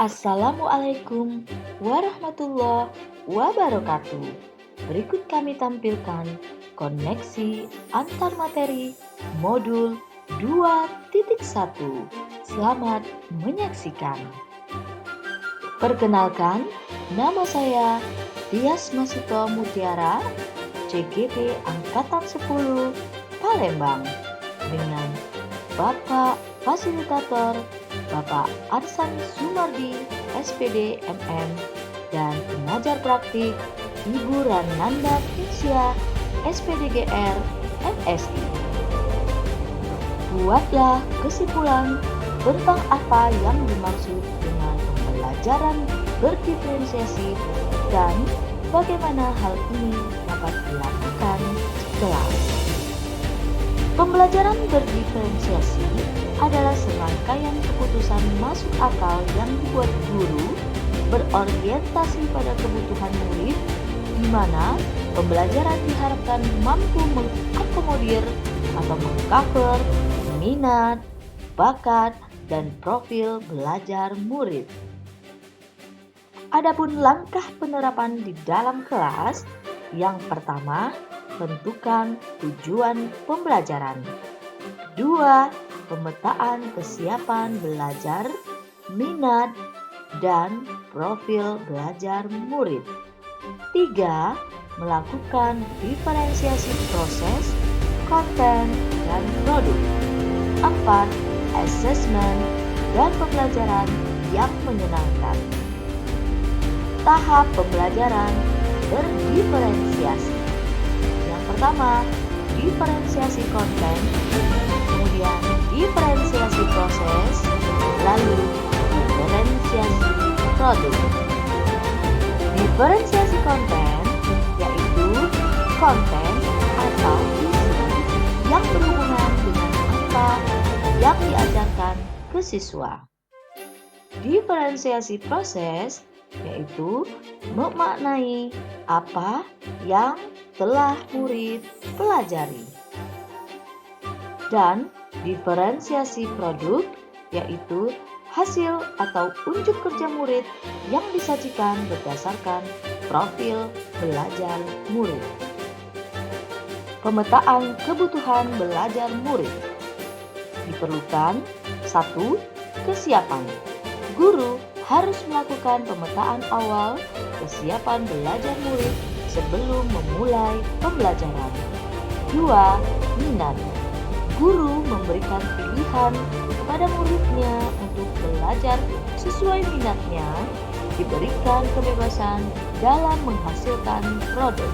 Assalamualaikum warahmatullahi wabarakatuh. Berikut kami tampilkan koneksi antar materi modul 2.1. Selamat menyaksikan. Perkenalkan, nama saya Tias Masito Mutiara, CGP Angkatan 10 Palembang, dengan Bapak Fasilitator Bapak Arsan Sumardi, SPD MM, dan pengajar praktik Ibu Rananda Tinsya, SPDGR, MSI. Buatlah kesimpulan tentang apa yang dimaksud dengan pembelajaran berdiferensiasi dan bagaimana hal ini dapat dilakukan di kelas. Pembelajaran berdiferensiasi adalah serangkaian keputusan masuk akal yang dibuat guru berorientasi pada kebutuhan murid, di mana pembelajaran diharapkan mampu mengakomodir atau mengcover minat, bakat, dan profil belajar murid. Adapun langkah penerapan di dalam kelas, yang pertama, tentukan tujuan pembelajaran. 2. Pemetaan kesiapan belajar, minat, dan profil belajar murid. 3. Melakukan diferensiasi proses, konten, dan produk. 4. Asesmen dan pembelajaran yang menyenangkan. Tahap pembelajaran berdiferensiasi. Yang pertama, diferensiasi konten, kemudian diferensiasi proses, lalu diferensiasi produk. Diferensiasi konten yaitu konten atau isi yang berhubungan dengan apa yang diajarkan ke siswa. Diferensiasi proses yaitu memaknai apa yang telah murid pelajari. Dan diferensiasi produk yaitu hasil atau unjuk kerja murid yang disajikan berdasarkan profil belajar murid. Pemetaan kebutuhan belajar murid. Diperlukan 1. Kesiapan. Guru harus melakukan pemetaan awal kesiapan belajar murid sebelum memulai pembelajaran. 2. Minat. Guru memberikan pilihan kepada muridnya untuk belajar sesuai minatnya, diberikan kebebasan dalam menghasilkan produk.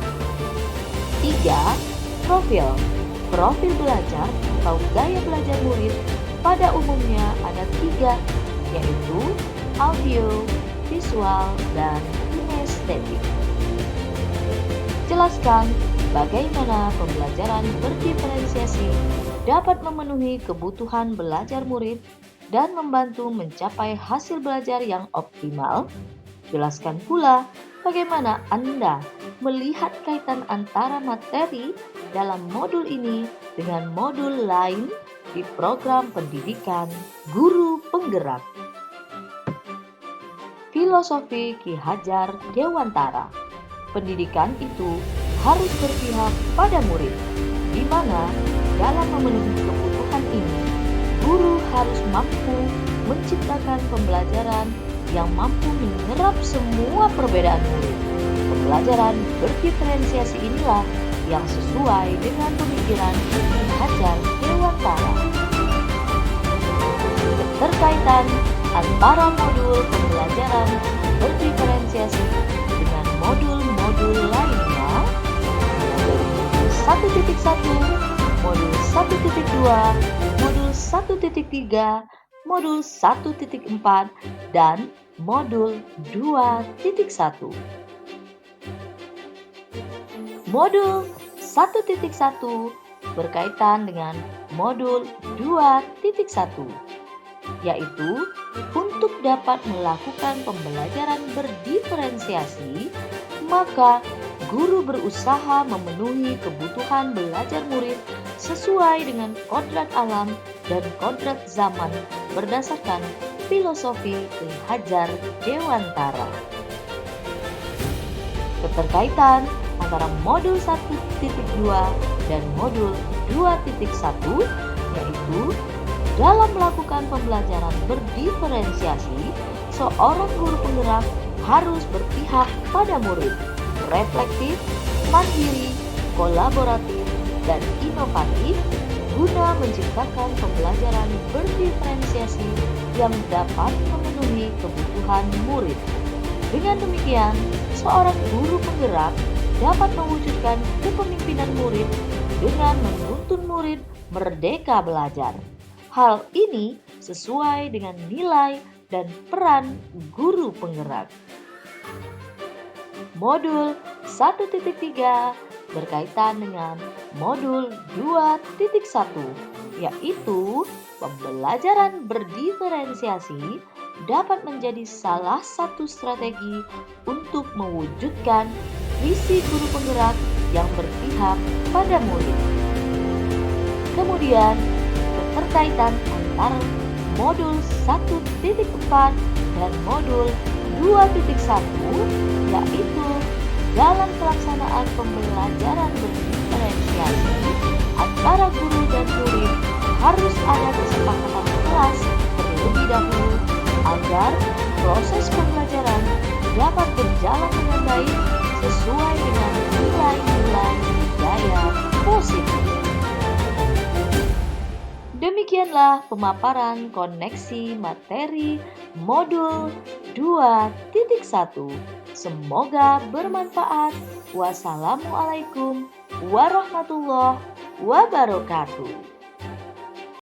3. Profil. Profil belajar atau gaya belajar murid pada umumnya ada 3, yaitu audio, visual, dan kinestetik. Jelaskan bagaimana pembelajaran berdiferensiasi dapat memenuhi kebutuhan belajar murid dan membantu mencapai hasil belajar yang optimal. Jelaskan pula bagaimana Anda melihat kaitan antara materi dalam modul ini dengan modul lain di program pendidikan Guru Penggerak. Filosofi Ki Hajar Dewantara. Pendidikan itu harus berpihak pada murid, di mana dalam memenuhi kebutuhan ini, guru harus mampu menciptakan pembelajaran yang mampu menyerap semua perbedaan murid. Pembelajaran berdiferensiasi inilah yang sesuai dengan pemikiran Ki Hajar Dewantara. Keterkaitan antara modul pembelajaran berdiferensiasi dengan modul-modul lainnya, modul 1.1, modul 1.2, modul 1.3, modul 1.4, dan modul 2.1. Modul 1.1 berkaitan dengan modul 2.1, yaitu untuk dapat melakukan pembelajaran berdiferensiasi, maka guru berusaha memenuhi kebutuhan belajar murid sesuai dengan kodrat alam dan kodrat zaman berdasarkan Filosofi Ki Hajar Dewantara. Keterkaitan antara modul 1.2 dan modul 2.1 yaitu dalam melakukan pembelajaran berdiferensiasi, seorang guru penggerak harus berpihak pada murid, reflektif, mandiri, kolaboratif, dan inovatif guna menciptakan pembelajaran berdiferensiasi yang dapat memenuhi kebutuhan murid. Dengan demikian, seorang guru penggerak dapat mewujudkan kepemimpinan murid dengan menuntun murid merdeka belajar. Hal ini sesuai dengan nilai dan peran guru penggerak. Modul 1.3 berkaitan dengan modul 2.1, yaitu pembelajaran berdiferensiasi dapat menjadi salah satu strategi untuk mewujudkan visi guru penggerak yang berpihak pada murid. Kemudian, keterkaitan antara modul 1.4 dan modul 2.1 yaitu dalam pelaksanaan pembelajaran berdiferensiasi antara guru dan murid harus ada kesepakatan kelas terlebih dahulu agar proses pembelajaran dapat berjalan dengan baik sesuai dengan nilai-nilai budaya positif. Demikianlah pemaparan koneksi materi modul 2.1. Semoga bermanfaat. Wassalamualaikum warahmatullahi wabarakatuh.